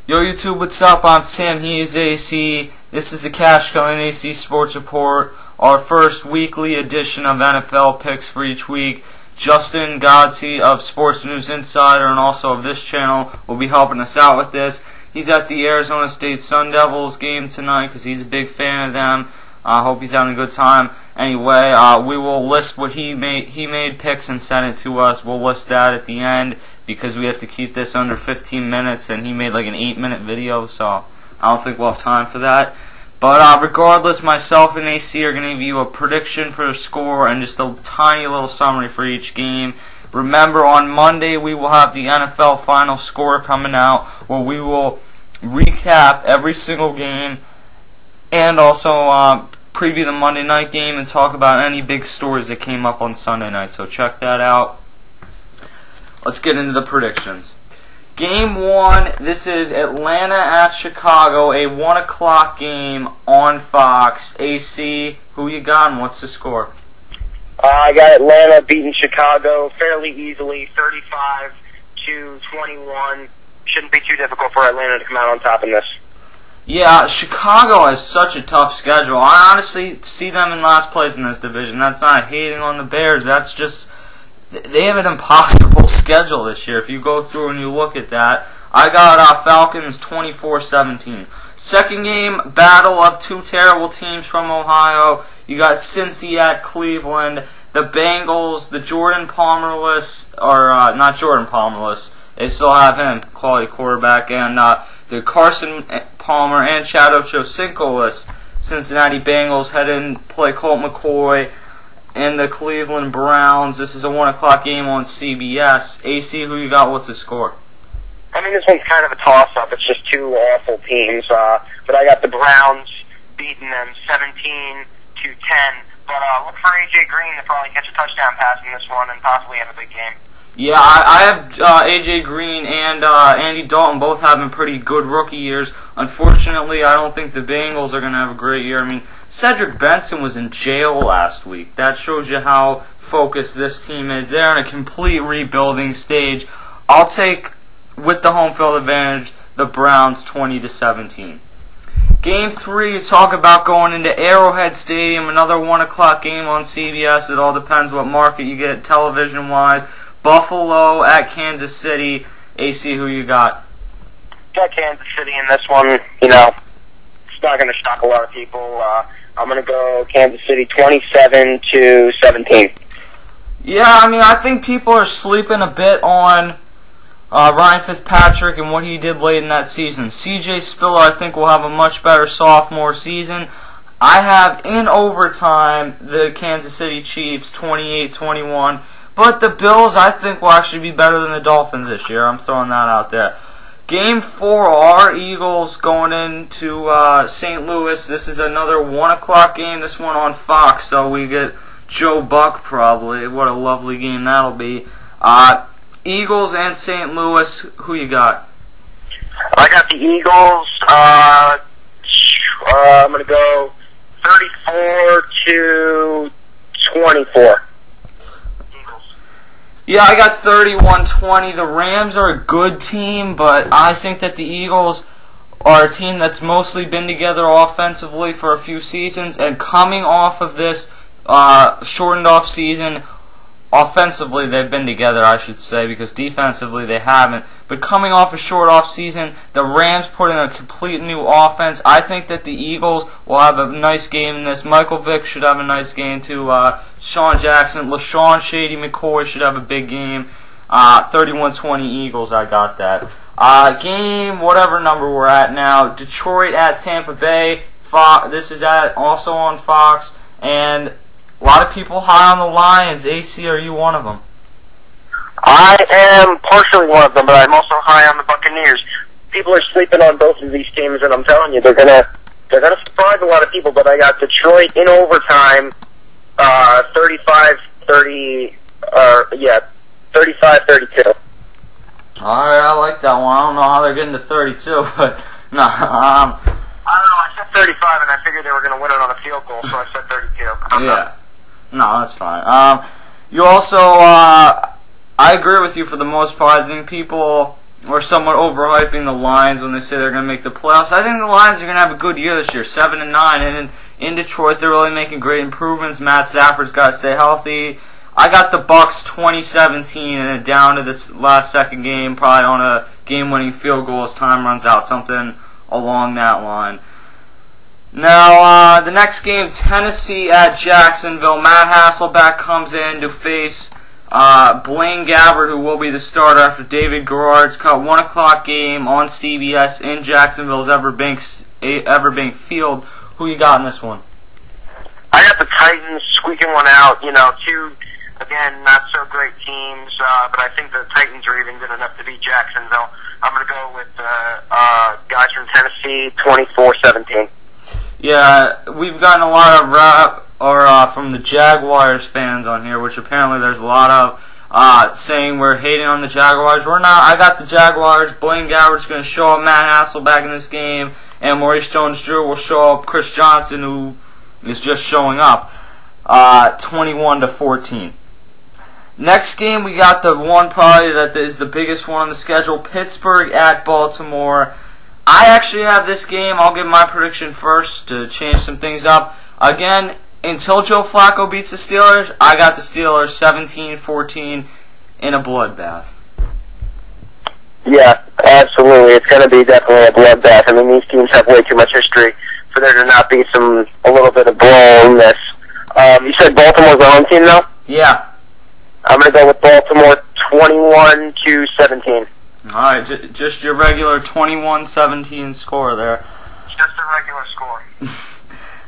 Yo YouTube, what's up? I'm Sam, he is AC. This is the Cash Coin AC Sports Report, our first weekly edition of NFL picks for each week. Justin Godsey of Sports News Insider and also of this channel will be helping us out with this. He's at the Arizona State Sun Devils game tonight because he's a big fan of them. I hope he's having a good time. Anyway, we will list what he made picks and sent it to us. We'll list that at the end because we have to keep this under 15 minutes, and he made like an 8-minute video, so I don't think we'll have time for that. But regardless, myself and AC are going to give you a prediction for the score and just a tiny little summary for each game. Remember, on Monday we will have the NFL final score coming out, where we will recap every single game and also preview the Monday night game and talk about any big stories that came up on Sunday night. So check that out. Let's get into the predictions. Game 1, this is Atlanta at Chicago, a 1 o'clock game on Fox. AC, who you got and what's the score? I got Atlanta beating Chicago fairly easily, 35-21. Shouldn't be too difficult for Atlanta to come out on top in this. Yeah, Chicago has such a tough schedule. I honestly see them in last place in this division. That's not hating on the Bears. That's just, they have an impossible schedule this year. If you go through and you look at that, I got Falcons 24-17. Second game, battle of two terrible teams from Ohio. You got Cincy at Cleveland. The Bengals, the Jordan Palmerless, or not Jordan Palmerless, they still have him, quality quarterback, and the Carson Palmer and Chad Ochocinco-less Cincinnati Bengals head in, play Colt McCoy and the Cleveland Browns. This is a 1 o'clock game on CBS. AC, who you got? What's the score? I mean, this one's kind of a toss-up. It's just two awful teams. But I got the Browns beating them 17-10. But look for A.J. Green to probably catch a touchdown pass in this one and possibly have a big game. Yeah, I have A.J. Green and Andy Dalton both having pretty good rookie years. Unfortunately, I don't think the Bengals are going to have a great year. I mean, Cedric Benson was in jail last week. That shows you how focused this team is. They're in a complete rebuilding stage. I'll take, with the home field advantage, the Browns 20-17. Game 3, you talk about going into Arrowhead Stadium, another 1 o'clock game on CBS. It all depends what market you get television-wise. Buffalo at Kansas City. AC, who you got? Got Kansas City in this one. You know, it's not going to shock a lot of people. I'm going to go Kansas City 27-17. Yeah, I mean, I think people are sleeping a bit on Ryan Fitzpatrick and what he did late in that season. C.J. Spiller, I think, will have a much better sophomore season. I have, in overtime, the Kansas City Chiefs 28-21. But the Bills, I think, will actually be better than the Dolphins this year. I'm throwing that out there. Game 4, our Eagles going into St. Louis. This is another 1 o'clock game. This one on Fox, so we get Joe Buck probably. What a lovely game that'll be. Eagles and St. Louis, who you got? I got the Eagles. I'm going to go 34-24. Yeah, I got 31-20. The Rams are a good team, but I think that the Eagles are a team that's mostly been together offensively for a few seasons, and coming off of this shortened off season, offensively they've been together, I should say, because defensively they haven't. But coming off a short off season, the Rams put in a complete new offense. I think that the Eagles will have a nice game in this. Michael Vick should have a nice game too. Sean Jackson, LaShawn Shady McCoy should have a big game. 31-20 Eagles, I got that. Game, whatever number we're at now, Detroit at Tampa Bay. This is also on Fox, and a lot of people high on the Lions. AC, are you one of them? I am partially one of them, but I'm also high on the Buccaneers. People are sleeping on both of these teams, and I'm telling you, they're gonna surprise a lot of people. But I got Detroit in overtime, 35-32. All right, I like that one. I don't know how they're getting to 32, but no. I don't know. I said 35, and I figured they were going to win it on a field goal, so I said 32. Yeah. No, that's fine. You also, I agree with you for the most part. I think people or somewhat overhyping the Lions when they say they're going to make the playoffs. I think the Lions are going to have a good year this year, 7-9, and in Detroit they're really making great improvements. Matt Stafford's got to stay healthy. I got the Bucks 2017 and down to this last second game, probably on a game-winning field goal as time runs out, something along that line. Now, the next game, Tennessee at Jacksonville. Matt Hasselbeck comes in to face Blaine Gabbert, who will be the starter after David Garrard's cut. 1 o'clock game on CBS in Jacksonville's Everbank Field. Who you got in this one? I got the Titans squeaking one out. Two, again, not so great teams, but I think the Titans are even good enough to beat Jacksonville. I'm going to go with guys from Tennessee, 24-17. Yeah, we've gotten a lot of rap from the Jaguars fans on here, which apparently there's a lot of saying we're hating on the Jaguars. We're not. I got the Jaguars. Blaine Gabbert's going to show up. Matt Hasselbeck in this game, and Maurice Jones-Drew will show up. Chris Johnson, who is just showing up, 21-14. Next game, we got the one probably that is the biggest one on the schedule, Pittsburgh at Baltimore. I actually have this game. I'll give my prediction first to change some things up. Again, until Joe Flacco beats the Steelers, I got the Steelers 17-14 in a bloodbath. Yeah, absolutely. It's going to be definitely a bloodbath. I mean, these teams have way too much history for there to not be a little bit of brawlness. You said Baltimore's the home team, though? Yeah. I'm going to go with Baltimore 21-17. Alright, just your regular 21-17 score there. Just a regular score.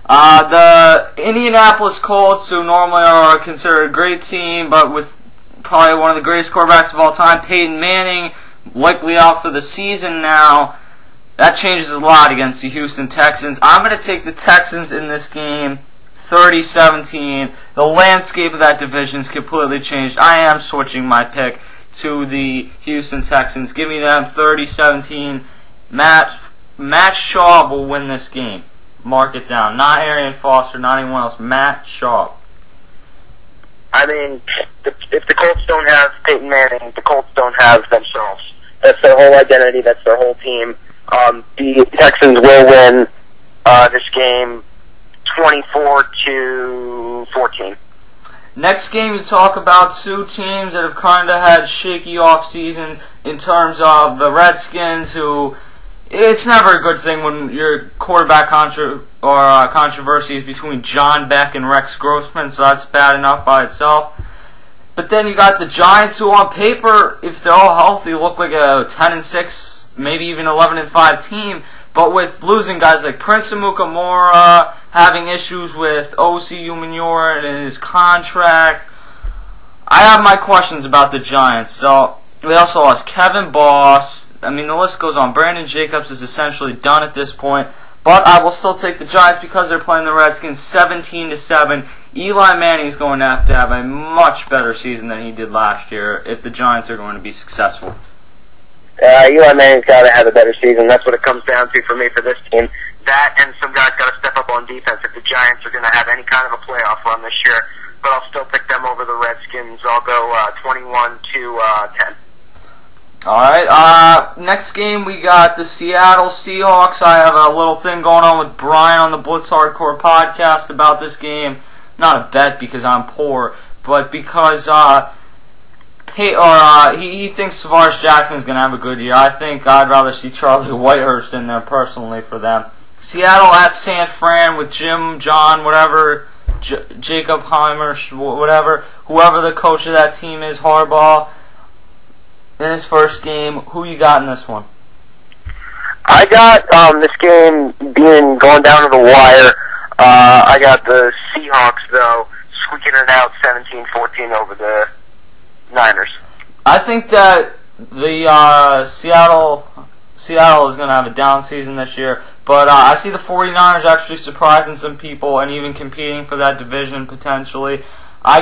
The Indianapolis Colts, who normally are considered a great team, but with probably one of the greatest quarterbacks of all time, Peyton Manning, likely out for the season now. That changes a lot against the Houston Texans. I'm going to take the Texans in this game, 30-17. The landscape of that division's completely changed. I am switching my pick to the Houston Texans. Give me them 30-17. Matt Shaw will win this game. Mark it down. Not Arian Foster, not anyone else. Matt Shaw. I mean, if the Colts don't have Peyton Manning, the Colts don't have themselves. That's their whole identity. That's their whole team. The Texans will win this game 24-14. Next game, you talk about two teams that have kind of had shaky off seasons in terms of the Redskins, who it's never a good thing when your quarterback controversy is between John Beck and Rex Grossman, so that's bad enough by itself. But then you got the Giants, who on paper, if they're all healthy, look like a 10-6, maybe even 11-5 team. But with losing guys like Prince Amukamara, having issues with O.C. Umenyiora and his contract, I have my questions about the Giants. So they also lost Kevin Boss. I mean, the list goes on. Brandon Jacobs is essentially done at this point. But I will still take the Giants because they're playing the Redskins 17-7. Eli Manning's going to have a much better season than he did last year if the Giants are going to be successful. Eli Manning's got to have a better season. That's what it comes down to for me for this team. That and some guys got to step up on defense if the Giants are going to have any kind of a playoff run this year. But I'll still pick them over the Redskins. I'll go 21-10. Alright, next game we got the Seattle Seahawks. I have a little thing going on with Brian on the Blitz Hardcore podcast about this game. Not a bet because I'm poor, but because he thinks Tavares Jackson is going to have a good year. I think I'd rather see Charlie Whitehurst in there personally for them. Seattle at San Fran with Jim, John, whatever, Jacob Heimer, whatever, whoever the coach of that team is, Harbaugh, in his first game. Who you got in this one? I got this game going down to the wire. I got the Seahawks, though, squeaking it out 17-14 over the Niners. I think that the Seattle is going to have a down season this year, but I see the 49ers actually surprising some people and even competing for that division potentially. I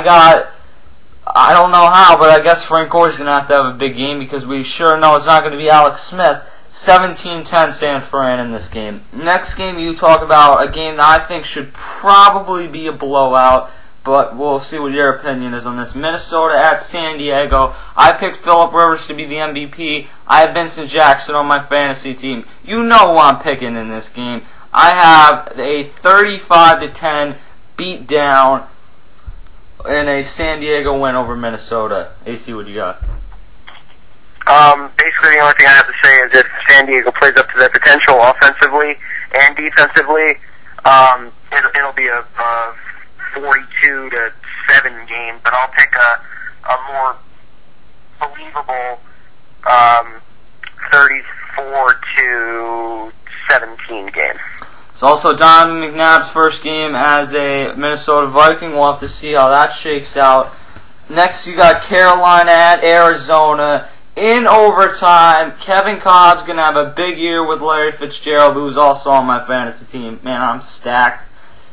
don't know how, but I guess Frank Gore's going to have a big game because we sure know it's not going to be Alex Smith. 17-10 San Fran in this game. Next game you talk about a game that I think should probably be a blowout. but we'll see what your opinion is on this. Minnesota at San Diego. I picked Phillip Rivers to be the MVP. I have Vincent Jackson on my fantasy team. You know who I'm picking in this game. I have a 35-10 beatdown and a San Diego win over Minnesota. AC, what do you got? Basically, the only thing I have to say is if San Diego plays up to their potential offensively and defensively, it'll be a 42-7 game. But I'll pick a more believable 34-17 game. It's also Donovan McNabb's first game as a Minnesota Viking. We'll have to see how that shakes out. Next, you got Carolina at Arizona. In overtime, Kevin Cobb's going to have a big year with Larry Fitzgerald, who's also on my fantasy team. Man, I'm stacked.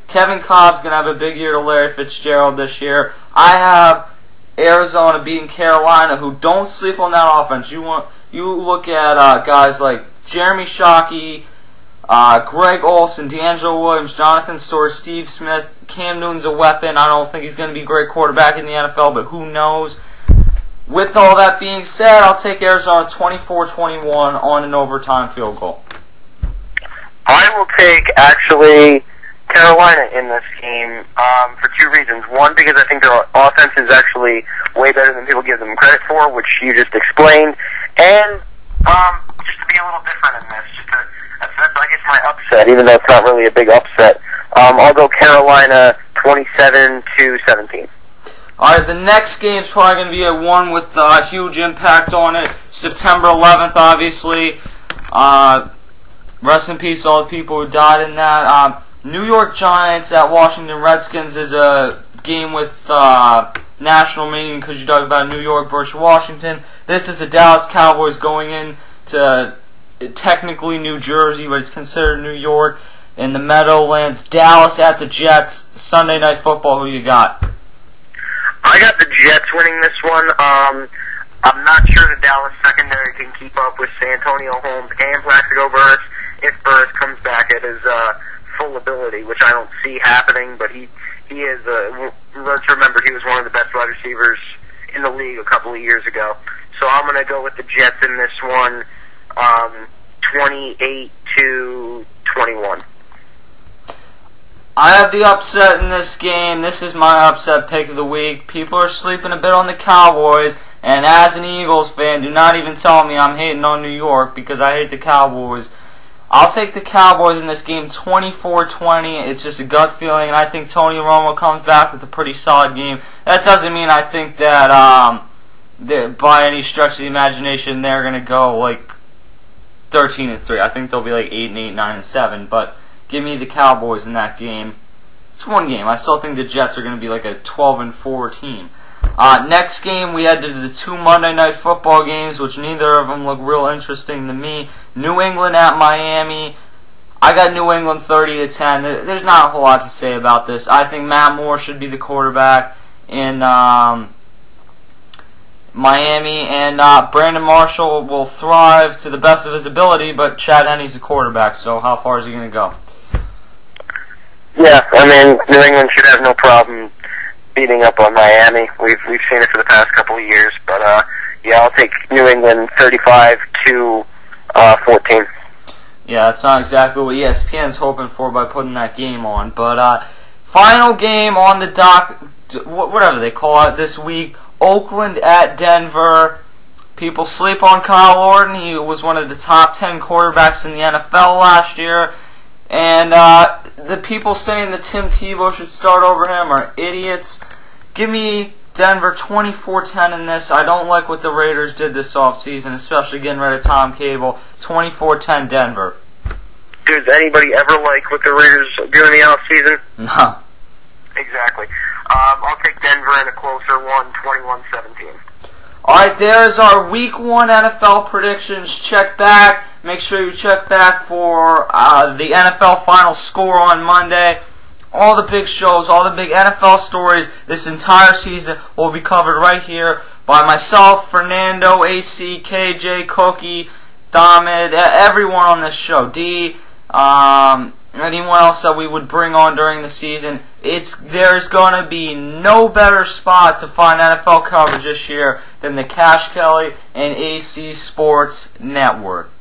Kevin Cobb's going to have a big year to Larry Fitzgerald this year. I have Arizona beating Carolina, who don't sleep on that offense. You look at guys like Jeremy Shockey, Greg Olsen, D'Angelo Williams, Jonathan Stewart, Steve Smith. Cam Newton's a weapon. I don't think he's going to be a great quarterback in the NFL, but who knows? With all that being said, I'll take Arizona 24-21 on an overtime field goal. I will take, actually, Carolina in this game for two reasons. One, because I think their offense is actually way better than people give them credit for, which you just explained. And just to be a little different in this, that's I guess my upset, even though it's not really a big upset. I'll go Carolina 27-17. Alright, the next game is probably going to be a one with a huge impact on it. September 11th, obviously. Rest in peace to all the people who died in that. New York Giants at Washington Redskins is a game with national meaning because you talk about New York versus Washington. This is the Dallas Cowboys going in to technically New Jersey, but it's considered New York. In the Meadowlands, Dallas at the Jets. Sunday Night Football, who you got? I got the Jets winning this one. I'm not sure the Dallas secondary can keep up with Santonio Holmes and Plaxico Burress if Burress comes back at his full ability, which I don't see happening, but he is, let's remember, he was one of the best wide receivers in the league a couple of years ago. So I'm going to go with the Jets in this one, 28-21. I have the upset in this game. This is my upset pick of the week. People are sleeping a bit on the Cowboys, and as an Eagles fan, do not even tell me I'm hating on New York because I hate the Cowboys. I'll take the Cowboys in this game 24-20. It's just a gut feeling, and I think Tony Romo comes back with a pretty solid game. That doesn't mean I think that by any stretch of the imagination they're going to go like 13-3. I think they'll be like 8-8, 9-7, but give me the Cowboys in that game. It's one game. I still think the Jets are going to be like a 12-4 team. Next game, we had the two Monday Night Football games, which neither of them look real interesting to me. New England at Miami. I got New England 30-10. There's not a whole lot to say about this. I think Matt Moore should be the quarterback in Miami, and Brandon Marshall will thrive to the best of his ability, but Chad Henne's the quarterback, so how far is he going to go? Yeah, I mean, New England should have no problem beating up on Miami. We've seen it for the past couple of years, but yeah, I'll take New England 35-14. Yeah, that's not exactly what ESPN's hoping for by putting that game on. But final game on the dock, whatever they call it this week, Oakland at Denver. People sleep on Kyle Orton. He was one of the top 10 quarterbacks in the NFL last year. And the people saying that Tim Tebow should start over him are idiots. Give me Denver 24-10 in this. I don't like what the Raiders did this offseason, especially getting rid of Tom Cable. 24-10 Denver. Does anybody ever like what the Raiders do in the offseason? No. Exactly. I'll take Denver in a closer one, 21-17. Alright, there's our Week 1 NFL predictions. Check back. Make sure you check back for the NFL final score on Monday. All the big shows, all the big NFL stories this entire season will be covered right here by myself, Fernando, AC, KJ, Cookie, Domid, everyone on this show. D, anyone else that we would bring on during the season, there's going to be no better spot to find NFL coverage this year than the Cash Kelly and AC Sports Network.